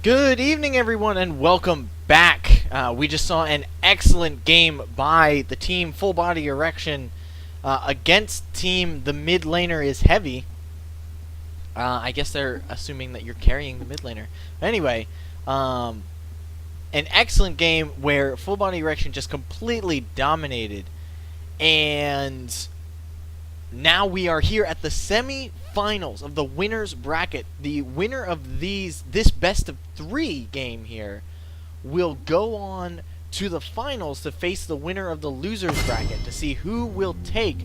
Good evening, everyone, and welcome back. We just saw an excellent game by the team Full Body Erection against team the mid laner is heavy. I guess they're assuming that you're carrying the mid laner. Anyway, an excellent game where Full Body Erection just completely dominated, and now we are here at the semi-finals of the winners bracket. The winner of this best of 3 game here will go on to the finals to face the winner of the losers bracket to see who will take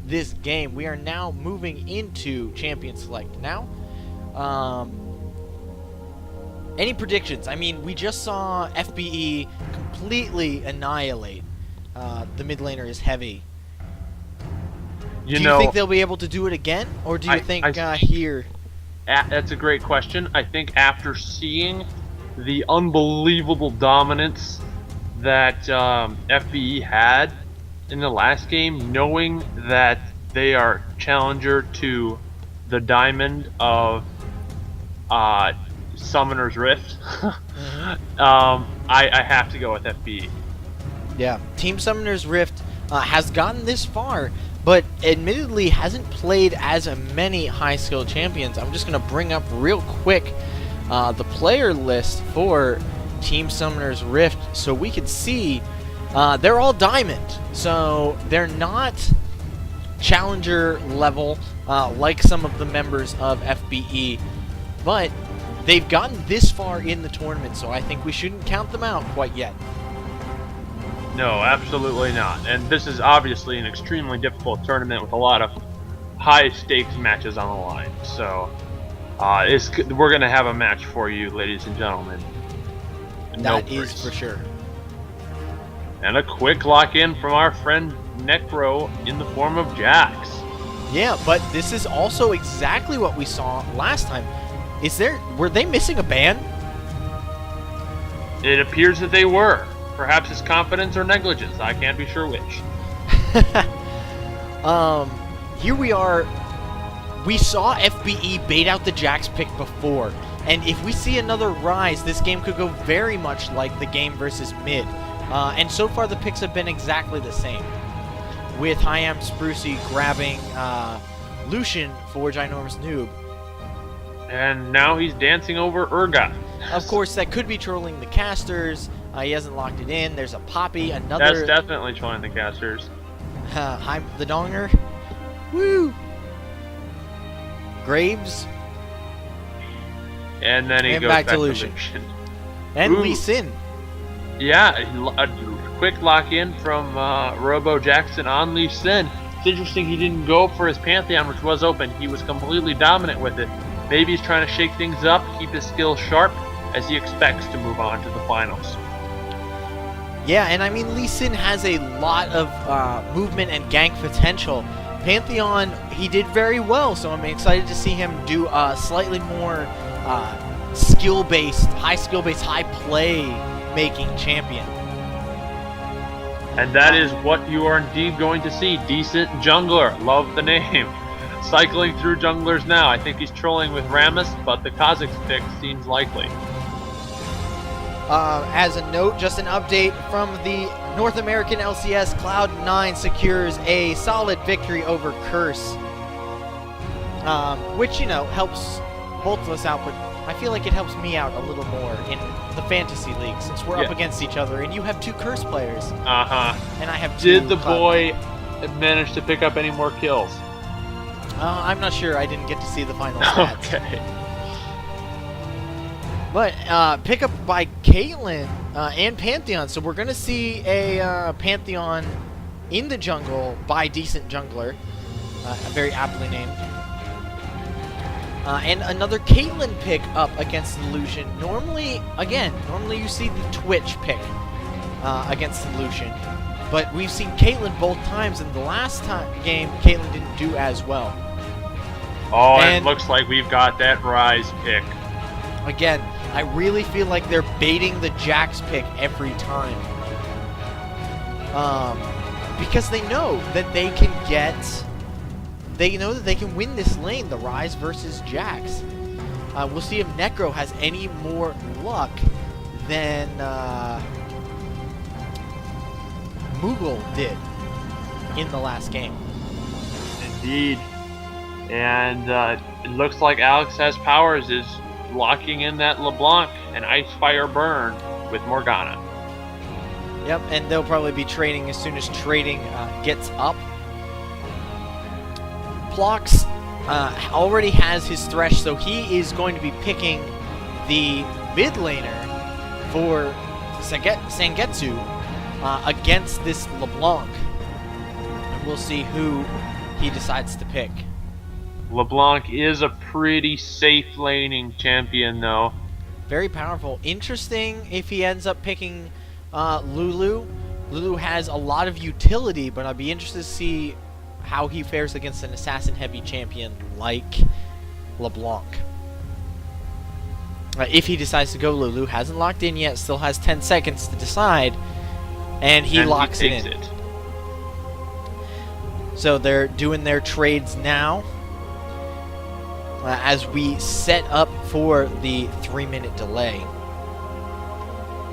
this game. We are now moving into Champion Select. Now, any predictions? I mean, we just saw FBE completely annihilate the mid laner is heavy. Do you think they'll be able to do it again, or do you think here? That's a great question. I think after seeing the unbelievable dominance that FBE had in the last game, knowing that they are challenger to the Diamond of Summoner's Rift, I have to go with FBE. Yeah, Team Summoner's Rift has gotten this far, but admittedly hasn't played as many high-skill champions. I'm just going to bring up real quick the player list for Team Summoner's Rift so we can see they're all Diamond. So they're not Challenger level like some of the members of FBE, but they've gotten this far in the tournament, so I think we shouldn't count them out quite yet. No, absolutely not. And this is obviously an extremely difficult tournament with a lot of high-stakes matches on the line. So, we're going to have a match for you, ladies and gentlemen. That is for sure. And a quick lock-in from our friend Necro in the form of Jax. Yeah, but this is also exactly what we saw last time. Were they missing a ban? It appears that they were. Perhaps his confidence or negligence. I can't be sure which. Here we are. We saw FBE bait out the Jax pick before, and if we see another rise, this game could go very much like the game versus mid. And so far, the picks have been exactly the same, with Hyam Sprucey grabbing Lucian for Ginormous Noob. And now he's dancing over Urgot. Of course, that could be trolling the casters. He hasn't locked it in. There's a Poppy, another... That's definitely trolling the casters. The Donger. Woo! Graves. And then he goes back to Lucian. And Lee Sin. Yeah, a quick lock-in from Robo Jackson on Lee Sin. It's interesting he didn't go for his Pantheon, which was open. He was completely dominant with it. Maybe he's trying to shake things up, keep his skills sharp, as he expects to move on to the finals. Yeah, and I mean, Lee Sin has a lot of movement and gank potential. Pantheon, he did very well, so I'm excited to see him do a slightly more skill-based, high play-making champion. And that is what you are indeed going to see. Decent jungler. Love the name. Cycling through junglers now. I think he's trolling with Rammus, but the Kha'Zix pick seems likely. As a note, just an update from the North American LCS, Cloud9 secures a solid victory over Curse, which, you know, helps both of us out, but I feel like it helps me out a little more in the Fantasy League, since we're up against each other, and you have 2 Curse players. And I have 2 Did the boy manage to pick up any more kills? I'm not sure. I didn't get to see the final stats. Okay. But pick up by Caitlyn and Pantheon. So we're going to see a Pantheon in the jungle by Decent Jungler. Very aptly named. And another Caitlyn pick up against the Lucian. Normally you see the Twitch pick against the Lucian. But we've seen Caitlyn both times, and the last game, Caitlyn didn't do as well. Oh, and it looks like we've got that Rise pick. Again, I really feel like they're baiting the Jax pick every time. Because they know that they can win this lane, the Rise versus Jax. We'll see if Necro has any more luck than Moogle did in the last game. Indeed. And it looks like Alex has powers is locking in that LeBlanc and Ice Fire Burn with Morgana. Yep, and they'll probably be trading as soon as trading gets up. Plox already has his Thresh, so he is going to be picking the mid laner for Sangetsu against this LeBlanc. And we'll see who he decides to pick. LeBlanc is a pretty safe laning champion, though. Very powerful. Interesting if he ends up picking Lulu. Lulu has a lot of utility, but I'd be interested to see how he fares against an assassin-heavy champion like LeBlanc. If he decides to go Lulu, hasn't locked in yet, still has 10 seconds to decide, and he locks it in. So they're doing their trades now. As we set up for the 3-minute delay.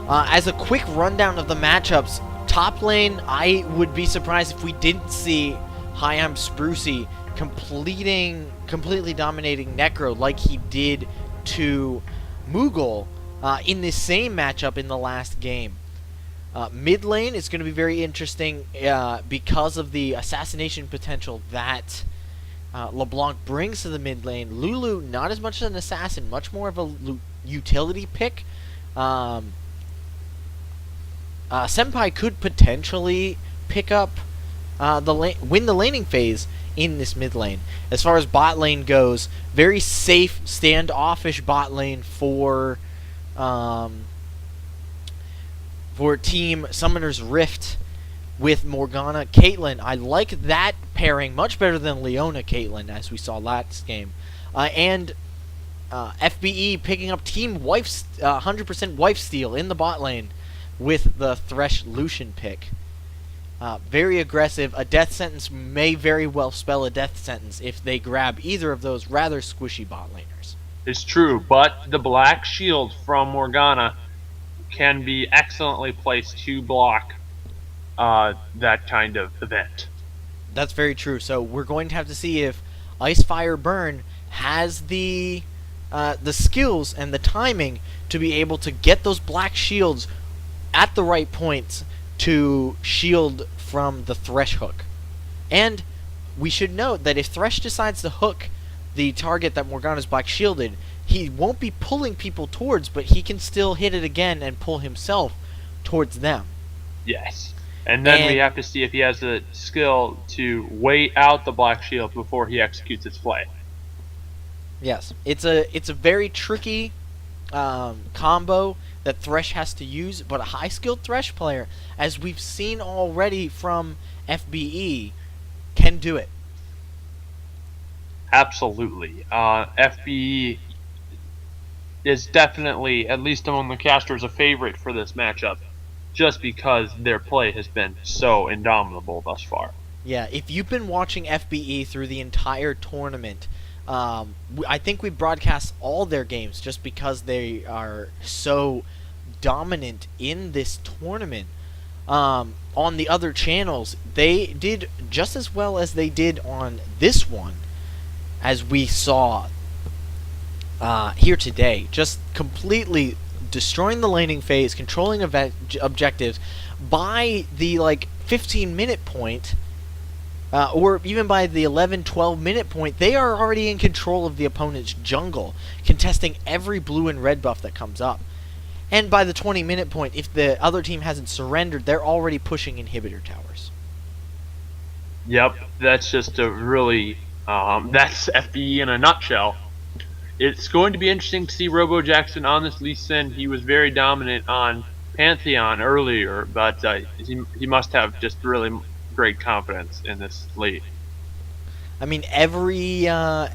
As a quick rundown of the matchups, top lane, I would be surprised if we didn't see Hayam Sprucey completely dominating Necro like he did to Moogle in this same matchup in the last game. Mid lane is going to be very interesting because of the assassination potential that LeBlanc brings to the mid lane. Lulu, not as much as an assassin, much more of a utility pick. Senpai could potentially pick up win the laning phase in this mid lane. As far as bot lane goes, very safe, standoffish bot lane for Team Summoner's Rift with Morgana Caitlyn. I like that pairing much better than Leona Caitlyn, as we saw last game. And FBE picking up Team 100% Wife Steal in the bot lane with the Thresh Lucian pick. Very aggressive. A death sentence may very well spell a death sentence if they grab either of those rather squishy bot laners. It's true, but the Black Shield from Morgana can be excellently placed to block that kind of event. That's very true. So we're going to have to see if Ice Fire Burn has the skills and the timing to be able to get those black shields at the right points to shield from the Thresh hook. And we should note that if Thresh decides to hook the target that Morgana's black shielded, he won't be pulling people towards, but he can still hit it again and pull himself towards them. Yes. And then we have to see if he has the skill to wait out the black shield before he executes its play. Yes. It's a very tricky combo that Thresh has to use, but a high-skilled Thresh player, as we've seen already from FBE, can do it. Absolutely. FBE is definitely, at least among the casters, a favorite for this matchup, just because their play has been so indomitable thus far. Yeah, if you've been watching FBE through the entire tournament, I think we broadcast all their games just because they are so dominant in this tournament. On the other channels, they did just as well as they did on this one, as we saw here today. Just completely destroying the laning phase, controlling objectives. By the 15-minute point, or even by the 11-12-minute point, they are already in control of the opponent's jungle, contesting every blue and red buff that comes up. And by the 20-minute point, if the other team hasn't surrendered, they're already pushing inhibitor towers. Yep, that's just a really... that's FBE in a nutshell. It's going to be interesting to see Robo Jackson on this Lee Sin. He was very dominant on Pantheon earlier, but he must have just really great confidence in this late. I mean, every gank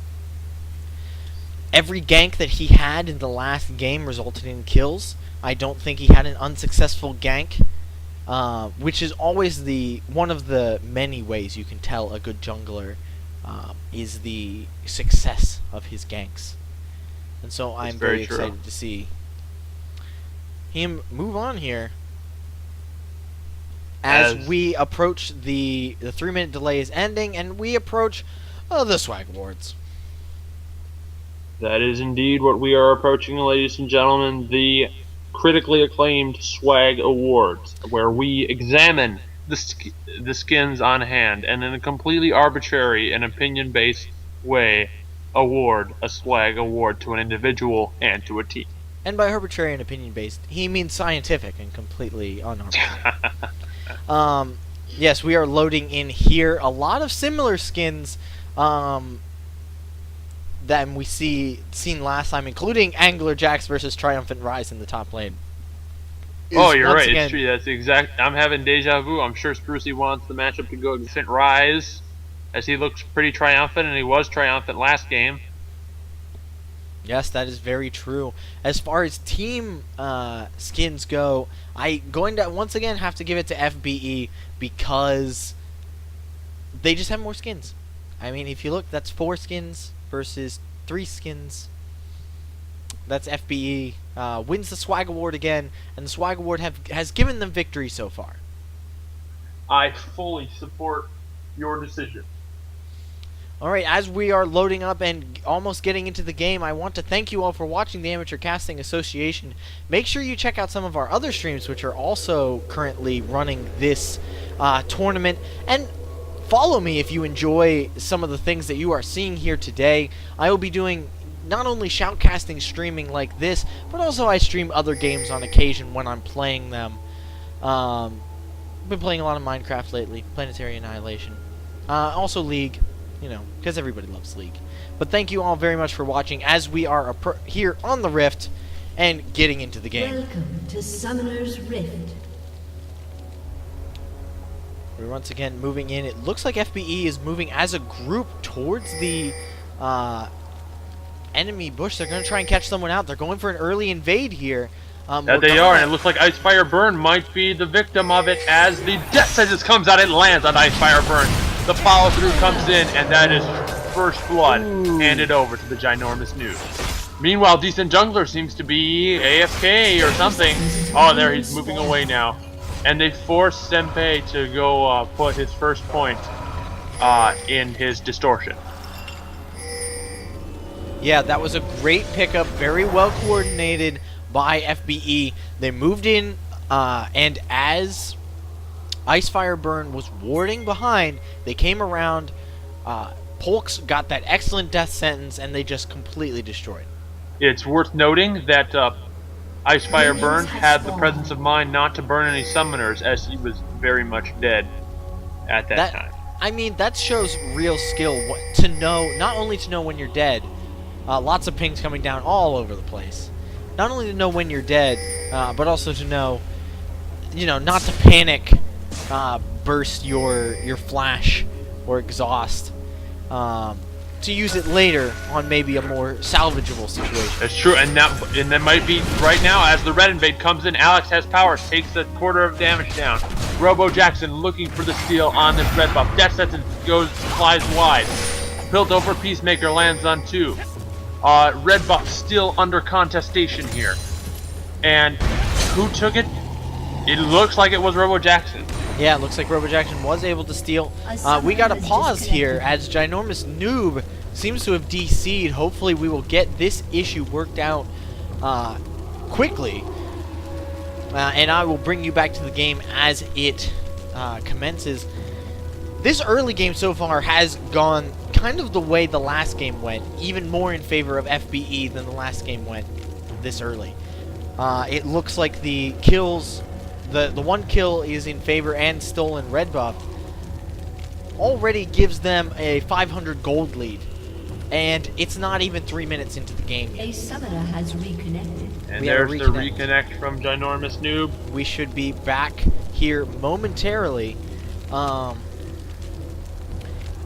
that he had in the last game resulted in kills. I don't think he had an unsuccessful gank, which is always one of the many ways you can tell a good jungler is the success of his ganks. And so That's I'm very very true. excited to see him move on here as we approach the 3-minute delay is ending and we approach the swag awards. That is indeed what we are approaching, ladies and gentlemen, the critically acclaimed Swag Awards, where we examine the skins on hand and in a completely arbitrary and opinion-based way award a Swag Award to an individual and to a team. And by arbitrary and opinion based, he means scientific and completely unarbitrary. Yes, we are loading in here a lot of similar skins that we seen last time, including Angler Jax versus Triumphant Rise in the top lane. Oh, you're right. It's true. That's exact. I'm having deja vu. I'm sure Sprucey wants the matchup to go against Rise, as he looks pretty triumphant, and he was triumphant last game. Yes, that is very true. As far as team skins go, I'm going to once again have to give it to FBE because they just have more skins. I mean, if you look, that's 4 skins versus 3 skins. That's FBE. Wins the Swag Award again, and the Swag Award has given them victory so far. I fully support your decision. Alright, as we are loading up and almost getting into the game, I want to thank you all for watching the Amateur Casting Association. Make sure you check out some of our other streams, which are also currently running this tournament. And follow me if you enjoy some of the things that you are seeing here today. I will be doing not only shoutcasting streaming like this, but also I stream other games on occasion when I'm playing them. I've been playing a lot of Minecraft lately, Planetary Annihilation. Also League. You know, because everybody loves League. But thank you all very much for watching as we are here on the Rift and getting into the game. Welcome to Summoner's Rift. We're once again moving in. It looks like FBE is moving as a group towards the enemy bush. They're going to try and catch someone out. They're going for an early invade here. That they are, and it looks like Icefire Burn might be the victim of it as the Death Sentence comes out and lands on Icefire Burn. The follow-through comes in, and that is first blood handed over to the ginormous noob. Meanwhile, Decent Jungler seems to be AFK or something. Oh, there, he's moving away now. And they force Senpei to go put his first point in his distortion. Yeah, that was a great pickup, very well coordinated by FBE. They moved in, and as Icefire Burn was warding behind, they came around, Polks got that excellent death sentence, and they just completely destroyed. It's worth noting that Icefire Burn had the presence of mind not to burn any summoners, as he was very much dead at that time. I mean, that shows real skill, to know, not only to know when you're dead, lots of pings coming down all over the place. Not only to know when you're dead, but also to know, you know, not to panic, burst your flash or exhaust, to use it later on maybe a more salvageable situation. That's true, and that might be right now as the red invade comes in. Alex has powers, takes a quarter of damage down. Robo Jackson looking for the steal on this red buff. Death Sentence flies wide. Built over Peacemaker lands on 2. Red buff still under contestation here. And who took it? It looks like it was Robo Jackson. Yeah, it looks like Robo Jackson was able to steal. We got a pause here as Ginormous Noob seems to have DC'd. Hopefully we will get this issue worked out quickly. And I will bring you back to the game as it commences. This early game so far has gone kind of the way the last game went, even more in favor of FBE than the last game went this early. It looks like the kills, the one kill is in favor and stolen red buff, already gives them a 500 gold lead. And it's not even 3 minutes into the game yet. A summoner has reconnected. And there's the reconnect from Ginormous Noob. We should be back here momentarily.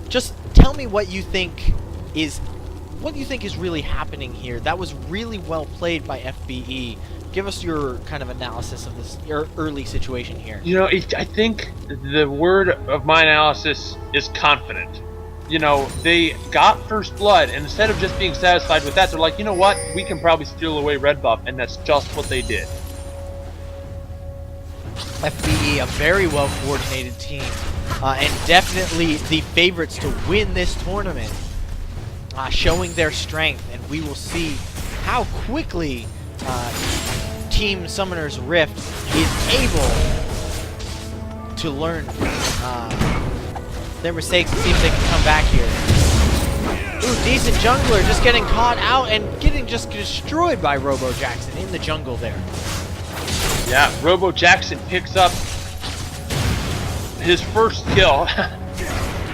Just tell me what you think is really happening here. That was really well played by FBE. Give us your kind of analysis of this early situation here. You know, I think the word of my analysis is confident. you know, they got first blood, and instead of just being satisfied with that, they're like, you know what, we can probably steal away red buff, and that's just what they did. FBE, a very well coordinated team, and definitely the favorites to win this tournament, showing their strength, and we will see how quickly Team Summoner's Rift is able to learn their mistakes and see if they can come back here. Ooh, decent jungler just getting caught out and getting just destroyed by Robo Jackson in the jungle there. Yeah, Robo Jackson picks up his first kill,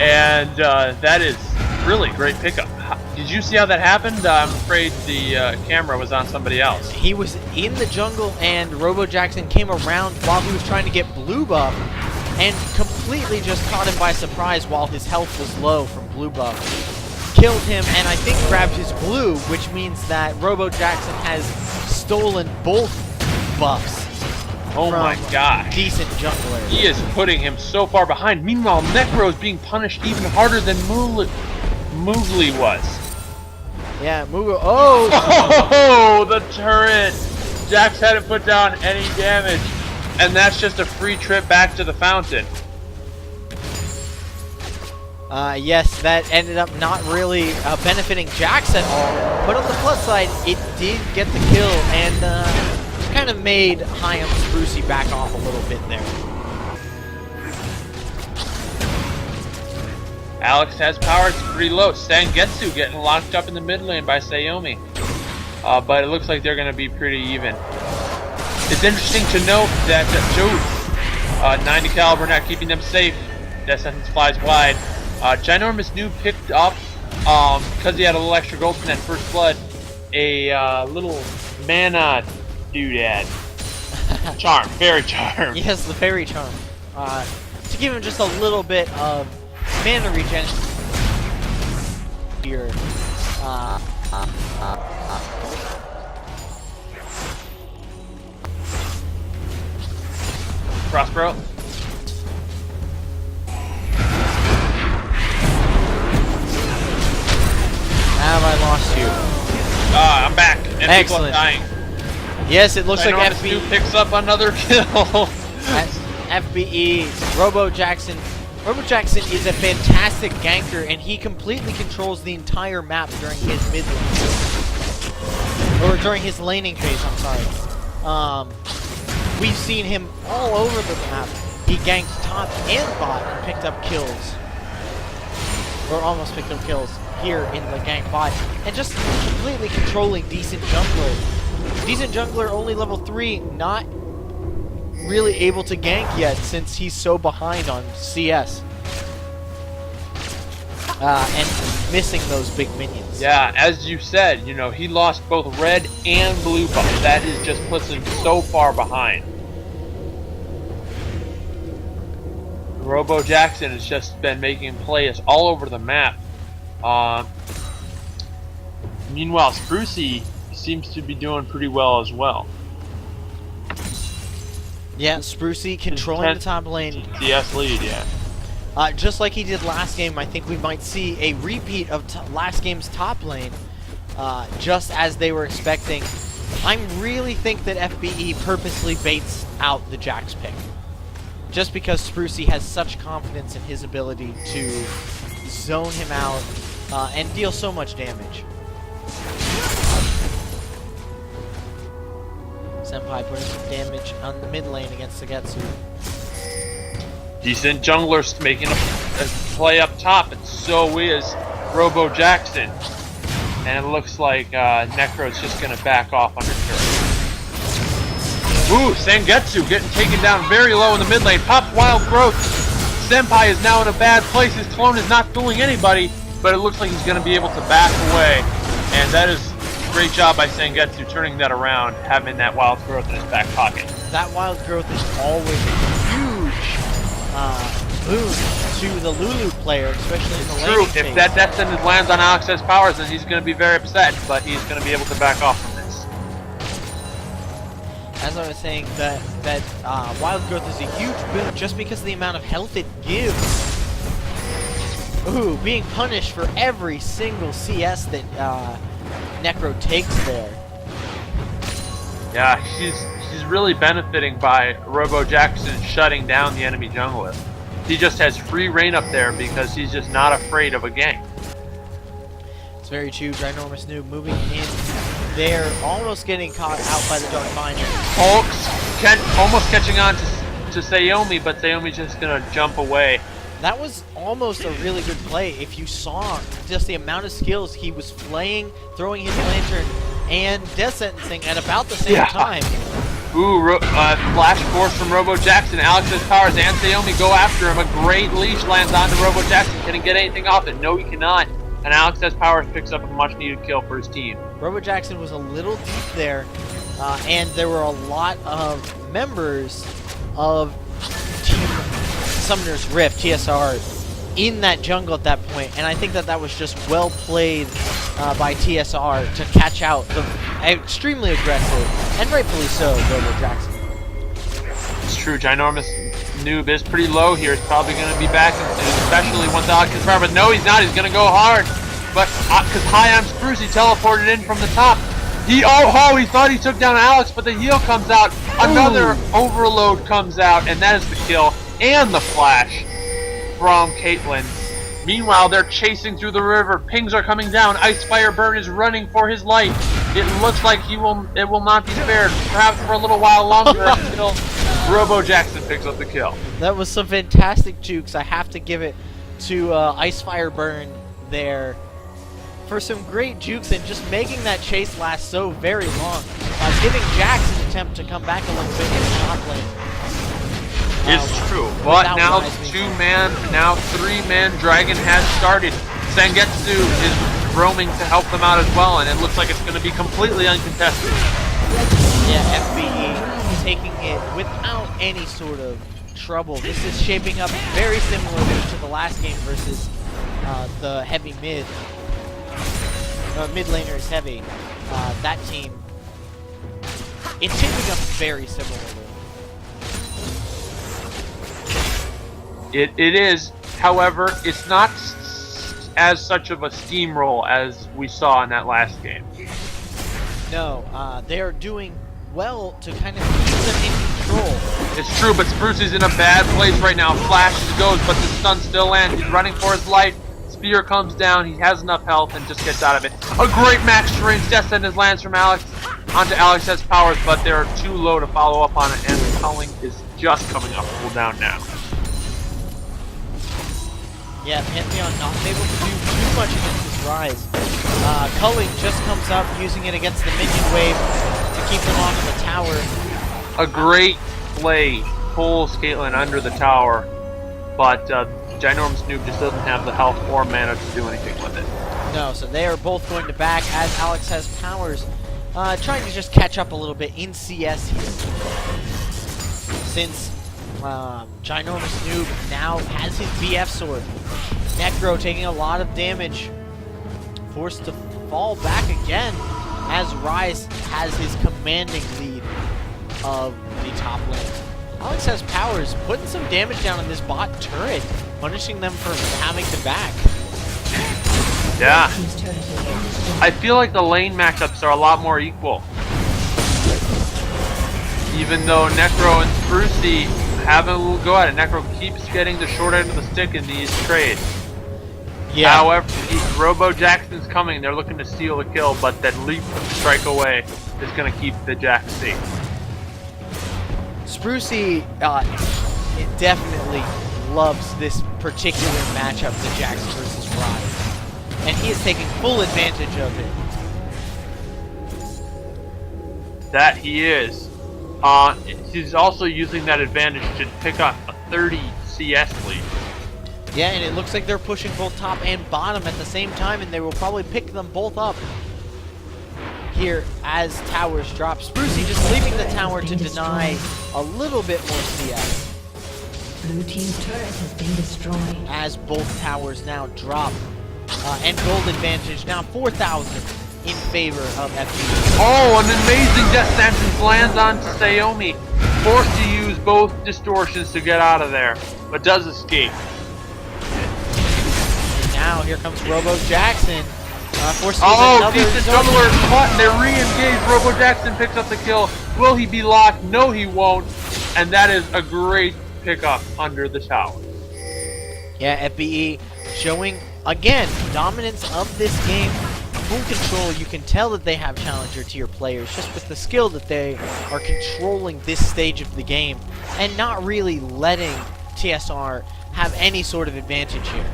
and that is really great pickup. Did you see how that happened? I'm afraid the camera was on somebody else. He was in the jungle, and Robo Jackson came around while he was trying to get blue buff, and completely just caught him by surprise while his health was low from blue buff. Killed him, and I think grabbed his blue, which means that Robo Jackson has stolen both buffs. Oh my god. Decent jungler. He is putting him so far behind. Meanwhile, Necro is being punished even harder than Moogly was. Yeah, Moogle. Oh! Oh, the turret! Jax hadn't put down any damage. And that's just a free trip back to the fountain. Yes, that ended up not really benefiting Jax at all. But on the plus side, it did get the kill, and kind of made Hyam Sprucey back off a little bit there. Alex has power, it's pretty low. Sangetsu getting locked up in the mid lane by Sayomi. But it looks like they're going to be pretty even. It's interesting to note that Jode, 90 caliber not keeping them safe. Death sentence flies wide. Ginormous Noob picked up, because he had a little extra gold from that first blood, a little mana doodad. Charm, fairy charm. Yes, the fairy charm. To give him just a little bit of mana regen here. Prospero. Have I lost you? I'm back. And Excellent. People are dying. Yes, it looks like FBE picks up another kill. FBE, Robo Jackson. Robo Jackson is a fantastic ganker, and he completely controls the entire map during his mid lane. Or during his laning phase, I'm sorry. We've seen him all over the map. He ganked top and bot and picked up kills. Or almost picked up kills here in the gank bot. And just completely controlling decent jungler. Decent jungler, only level 3, not really able to gank yet since he's so behind on CS. And missing those big minions. Yeah, as you said, you know, he lost both red and blue buff. That is just puts him so far behind. Robo Jackson has just been making plays all over the map. Meanwhile, Sprucey seems to be doing pretty well as well. Yeah, Sprucey controlling the top lane. TS lead, yeah. Just like he did last game, I think we might see a repeat of last game's top lane, just as they were expecting. I really think that FBE purposely baits out the Jax pick, just because Sprucey has such confidence in his ability to zone him out and deal so much damage. Senpai putting some damage on the mid lane against Sagetsu. Decent junglers making a play up top, and so is Robo Jackson. And it looks like Necro's just going to back off under turret. Ooh, Sangetsu getting taken down very low in the mid lane. Pops Wild Growth. Senpai is now in a bad place. His clone is not fooling anybody, but it looks like he's going to be able to back away. And that is a great job by Sangetsu turning that around, having that Wild Growth in his back pocket. That Wild Growth is always a huge boon to the Lulu player, especially in the laning phase. If that death sentence lands on Alex's powers, then he's going to be very upset, but he's going to be able to back off from this. As I was saying, that Wild Growth is a huge boon just because of the amount of health it gives. Ooh, being punished for every single CS that Necro takes there. Yeah, she's really benefiting by Robo Jackson shutting down the enemy jungler. He just has free reign up there because he's just not afraid of a gank. It's very true. Ginormous Noob moving in there, almost getting caught out by the Dark Miner. Hulk's almost catching on to Sayomi, but Sayomi's just gonna jump away. That was almost a really good play. If you saw just the amount of skills he was flaying, throwing his lantern, and death sentencing at about the same time. Ooh, flash force from Robo Jackson. Alex's powers and Sayomi go after him. A great leash lands onto Robo Jackson. Can he get anything off it? No, he cannot. And Alex's powers picks up a much needed kill for his team. Robo Jackson was a little deep there, and there were a lot of members of Team Summoner's Rift, TSR, in that jungle at that point, and I think that was just well played by TSR to catch out the extremely aggressive, and rightfully so, Robo Jackson. It's true, Ginormous Noob is pretty low here. He's probably going to be back, especially once Alex is power, but no, he's not. He's going to go hard. But because High I'm Spruce, he teleported in from the top. He thought he took down Alex, but the heal comes out. Another overload comes out, and that is the kill and the flash from Caitlyn. Meanwhile, they're chasing through the river. Pings are coming down. Ice Fire Burn is running for his life. It looks like it will not be spared, perhaps for a little while longer until Robo Jackson picks up the kill. That was some fantastic jukes. I have to give it to Ice Fire Burn there for some great jukes and just making that chase last so very long. Giving Jax an attempt to come back a little bit in the top lane. It's true, but now 3-man Dragon has started. Sangetsu is roaming to help them out as well, and it looks like it's going to be completely uncontested. Yeah, FBE taking it without any sort of trouble. This is shaping up very similarly to the last game versus the heavy mid. Mid laner is heavy. That team. It's shaping up very similarly. It is, however, it's not as such of a steamroll as we saw in that last game. No, they are doing well to kind of keep them in control. It's true, but Spruce is in a bad place right now. Flash goes, but the stun still lands. He's running for his life. Spear comes down. He has enough health and just gets out of it. A great max range death sentence lands from Alex onto Alex's powers, but they're too low to follow up on it, and the culling is just coming up cooldown now. Yeah, Pantheon not able to do too much against this Rise. Culling just comes up, using it against the minion wave to keep them off of the tower. A great play pulls Caitlyn under the tower, but Ginormous Noob just doesn't have the health or mana to do anything with it. No, so they are both going to back as Alex has powers, trying to just catch up a little bit in CS here. Since Ginormous Noob now has his BF sword. Necro taking a lot of damage, forced to fall back again as Rise has his commanding lead of the top lane. Alex has powers, putting some damage down on this bot turret, punishing them for having to back. Yeah. I feel like the lane matchups are a lot more equal. Even though Necro and Sprucey have a little go at it. Necro keeps getting the short end of the stick in these trades. Yeah. However, Robo Jackson's coming. They're looking to steal the kill, but that leap strike away is going to keep the Jax safe. Sprucey it definitely loves this particular matchup, the Jax versus Rise. And he is taking full advantage of it. That he is. He's also using that advantage to pick up a 30 CS lead. Yeah, and it looks like they're pushing both top and bottom at the same time, and they will probably pick them both up here as towers drop. Sprucey just leaving the tower to deny a little bit more CS. Blue team's turret has been destroyed. As both towers now drop. And gold advantage now 4,000 in favor of FBE. Oh, an amazing death sentence lands onto Sayomi. Forced to use both distortions to get out of there, but does escape. now here comes Robo Jackson. Forces Oh, another decent zone. jungler caught and they re-engage. Robo Jackson picks up the kill. Will he be locked? No, he won't. And that is a great pickup under the tower. Yeah, FBE showing, again, dominance of this game. Full control. You can tell that they have challenger tier players just with the skill that they are controlling this stage of the game and not really letting TSR have any sort of advantage here.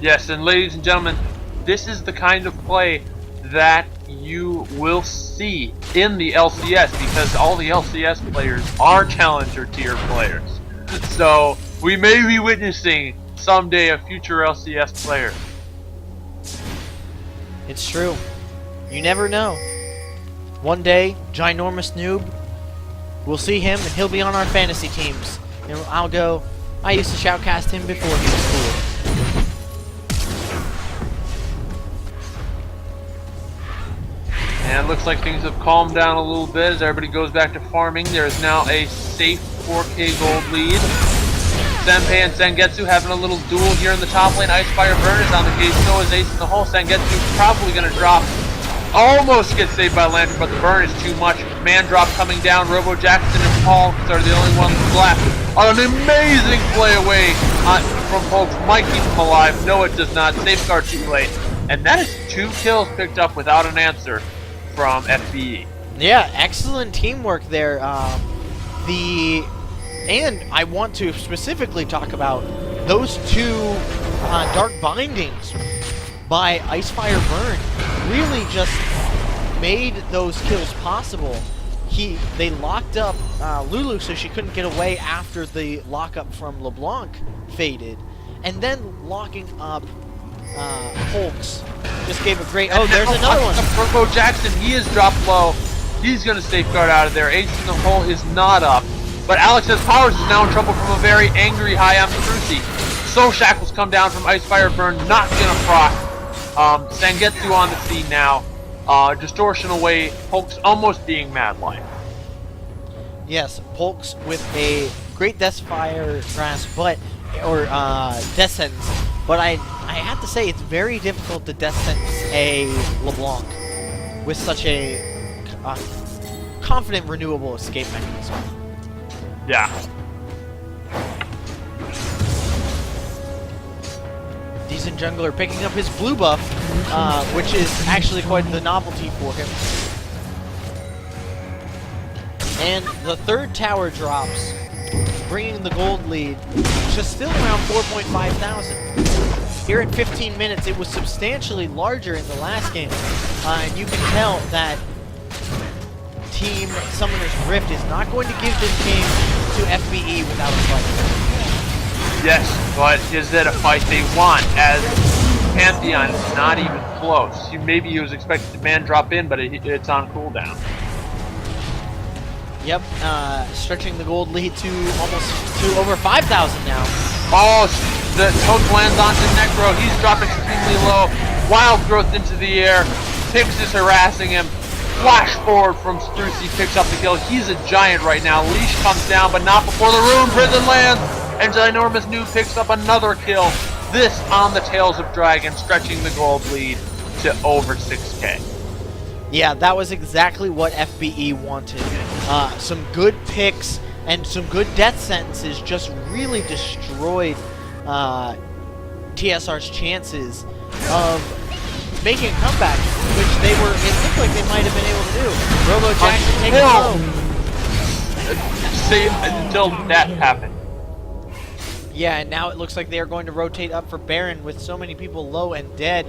Yes, and ladies and gentlemen, this is the kind of play that you will see in the LCS because all the LCS players are challenger tier players. So we may be witnessing someday a future LCS player. It's true. You never know. One day, Ginormous Noob, we'll see him and he'll be on our fantasy teams. And I'll go, I used to shoutcast him before he was cool. And it looks like things have calmed down a little bit as everybody goes back to farming. There is now a safe 4K gold lead. Senpei and Zangetsu having a little duel here in the top lane. Icefire Burn is on the case, so is Ace in the hole. Zangetsu probably going to drop. Almost gets saved by Lantern, but the burn is too much. Man drop coming down. Robo Jackson and Paul are the only ones left. An amazing play away from folks. Might keep him alive. No, it does not. Safeguard too late. And that is 2 kills picked up without an answer from FBE. Yeah, excellent teamwork there. And I want to specifically talk about those 2 Dark Bindings by Icefire Burn. Really just made those kills possible. They locked up Lulu so she couldn't get away after the lockup from LeBlanc faded. And then locking up Hulks just gave a great... Oh, there's another one. Robo Jackson, he is dropped low. He's going to safeguard out of there. Ace in the hole is not up. But Alex's Powers is now in trouble from a very angry high on Cruci. Soul Shackles come down from Icefire Burn, not going to proc. Zangetsu on the scene now. Distortion away. Hulk's almost being Mad-like. Yes, Polks with a great Deathfire Grasp, or Death Sentence. But I have to say, it's very difficult to Death Sentence a LeBlanc with such a confident renewable escape mechanism. Yeah. Decent jungler picking up his blue buff, which is actually quite the novelty for him. And the 3rd tower drops, bringing the gold lead to still around 4.5 thousand. Here at 15 minutes, it was substantially larger in the last game, and you can tell that Team Summoner's Rift is not going to give this game to FBE without a fight. Yes, but is it a fight they want? As Pantheon is not even close. Maybe he was expecting to man drop in, but it's on cooldown. Yep, stretching the gold lead to over 5,000 now. Oh, the Toad lands onto Necro. He's dropping extremely low. Wild Growth into the air. Pix is harassing him. Flash forward from Strucy, picks up the kill. He's a giant right now. Leash comes down, but not before the Rune Prison lands. And Ginormous Noob picks up another kill. This on the Tails of Dragon, stretching the gold lead to over 6K. Yeah, that was exactly what FBE wanted. Some good picks and some good death sentences just really destroyed TSR's chances of making a comeback, which it looked like they might have been able to do. Robo Jackson taking low. See, until that happened. Yeah, and now it looks like they are going to rotate up for Baron with so many people low and dead.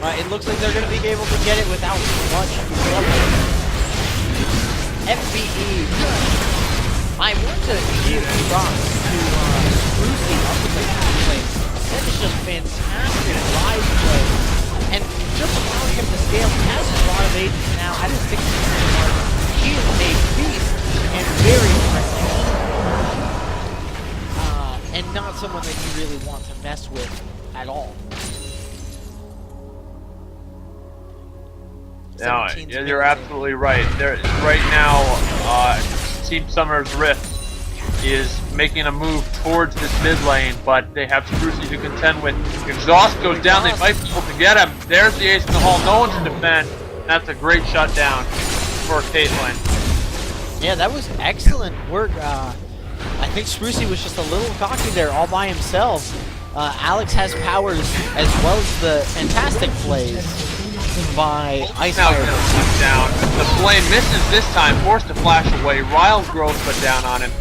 It looks like they're going to be able to get it without much trouble. FBE. I want to give props to Brucey up with the play. That is just fantastic live play. And just allowing him to scale. He has a lot of agents now at his 16 mark. He is a beast and very friendly. And not someone that you really want to mess with at all. No, you're absolutely right. Right now, Team Summoner's Rift is making a move towards this mid lane, but they have Sprucey to contend with. Exhaust goes down, they might be able to get him. There's the ace in the hole, no one to defend. That's a great shutdown for Caitlyn. Yeah, that was excellent work. I think Sprucey was just a little cocky there all by himself. Alex has powers as well as the fantastic plays by Ice Now Fire. down. The flame misses this time, forced to flash away. Wild Growth put down on him.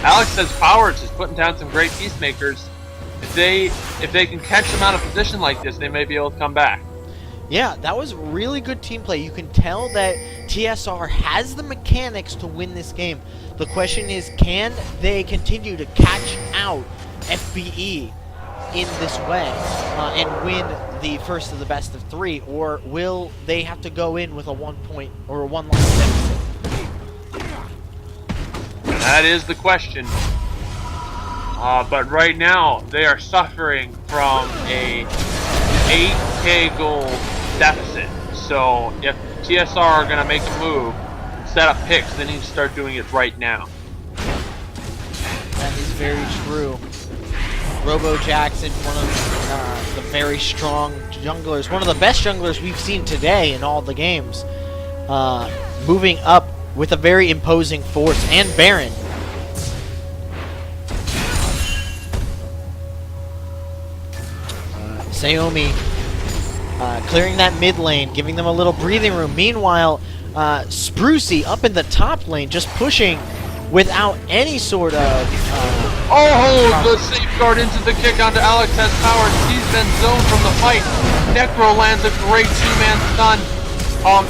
Alex says Powers is putting down some great peacemakers. If they can catch them out of position like this, they may be able to come back. Yeah, that was really good team play. You can tell that TSR has the mechanics to win this game. The question is, can they continue to catch out FBE in this way and win the first of the best of 3, or will they have to go in with a 1 point or a 1 line deficit? That is the question. But right now, they are suffering from a 8K gold deficit. So if TSR are going to make a move and set up picks, they need to start doing it right now. That is very true. Robo Jackson, one of the very strong junglers, one of the best junglers we've seen today in all the games, moving up with a very imposing force, and Baron. Saomi clearing that mid lane, giving them a little breathing room. Meanwhile, Sprucey up in the top lane, just pushing without any sort of... the safeguard into the kick onto Alex has powers. He's been zoned from the fight. Necro lands a great two-man stun.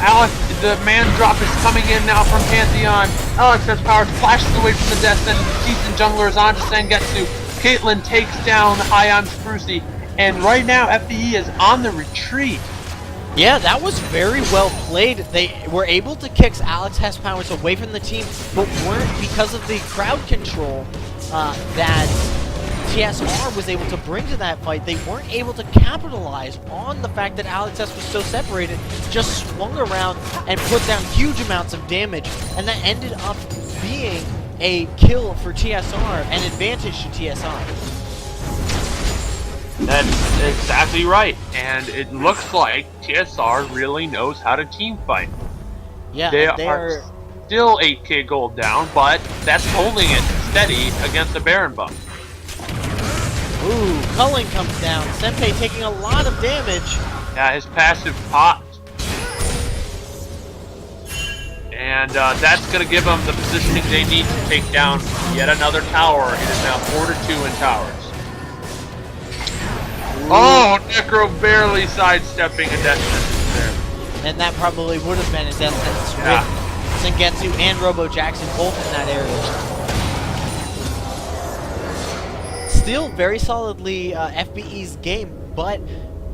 Alex, the man drop is coming in now from Pantheon. Alex has powers, flashes away from the death sentence. Decent jungler is on to Sangetsu. Caitlyn takes down Ion Sprucey. And right now, FBE is on the retreat. Yeah, that was very well played. They were able to kick Alex has powers away from the team, but weren't, because of the crowd control that TSR was able to bring to that fight, they weren't able to capitalize on the fact that Alex S was so separated, just swung around and put down huge amounts of damage, and that ended up being a kill for TSR, an advantage to TSR. That's exactly right, and it looks like TSR really knows how to team fight. Yeah, they are still 8K gold down, but that's holding it steady against the Baron buff. Ooh, Culling comes down. Senpei taking a lot of damage. Yeah, his passive popped. And that's going to give them the positioning they need to take down yet another tower. It is now 4-2 in towers. Oh, Necro barely sidestepping a death sentence there. And that probably would have been a death sentence with Sangetsu and Robo Jackson both in that area. Still very solidly FBE's game, but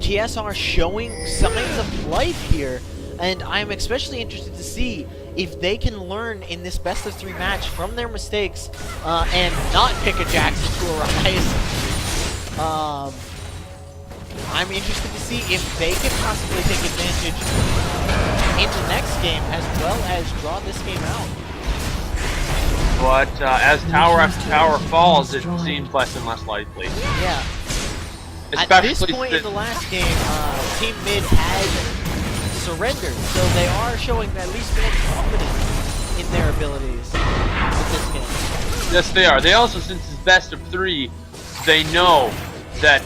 TSR showing signs of life here, and I'm especially interested to see if they can learn in this best of 3 match from their mistakes and not pick a Jackson to arise. I'm interested to see if they can possibly take advantage into next game as well as draw this game out. But as tower after tower falls, it seems less and less likely. Yeah. Especially at this point in the last game, Team Mid had surrendered, so they are showing at least more confidence in their abilities with this game. Yes, they are. They also, since it's best of 3, they know that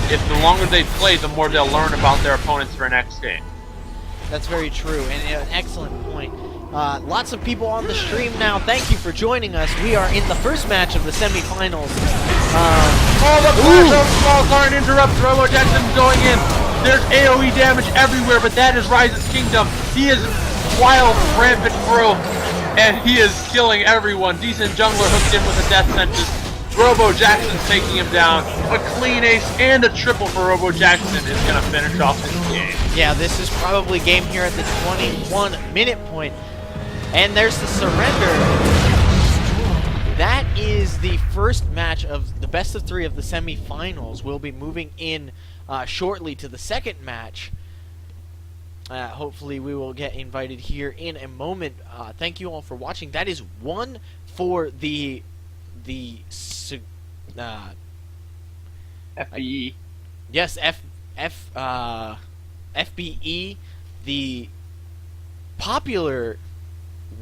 if the longer they play, the more they'll learn about their opponents for next game. That's very true, and an excellent point. Lots of people on the stream now. Thank you for joining us. We are in the first match of the semifinals. The flash of balls aren't interrupted. Robo Jackson's going in. There's AoE damage everywhere, but that is Rise's Kingdom. He is wild, rampant growth, and he is killing everyone. Decent jungler hooked in with a death sentence. Robo Jackson's taking him down. A clean ace and a triple for Robo Jackson is going to finish off this game. Yeah, this is probably game here at the 21-minute point. And there's the surrender. That is the first match of the best of 3 of the semifinals. We'll be moving in shortly to the second match. Hopefully we will get invited here in a moment. Thank you all for watching. That is one for the the FBE. yes, FBE, the popular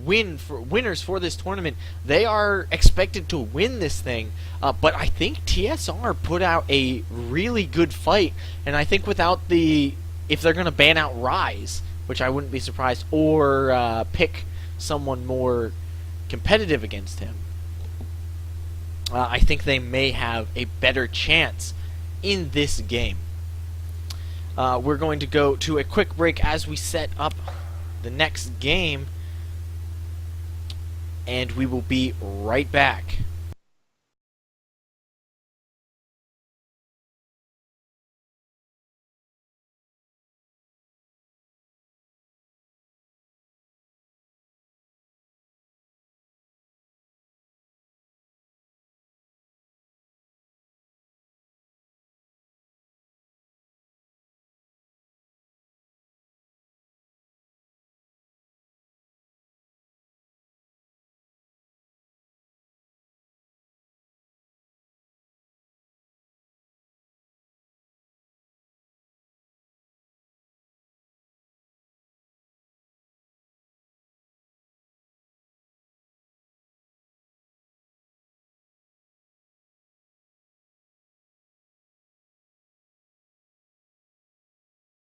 winners for this tournament, they are expected to win this thing. But I think TSR put out a really good fight, and I think if they're going to ban out Rise, which I wouldn't be surprised, or pick someone more competitive against him, I think they may have a better chance in this game. We're going to go to a quick break as we set up the next game, and we will be right back.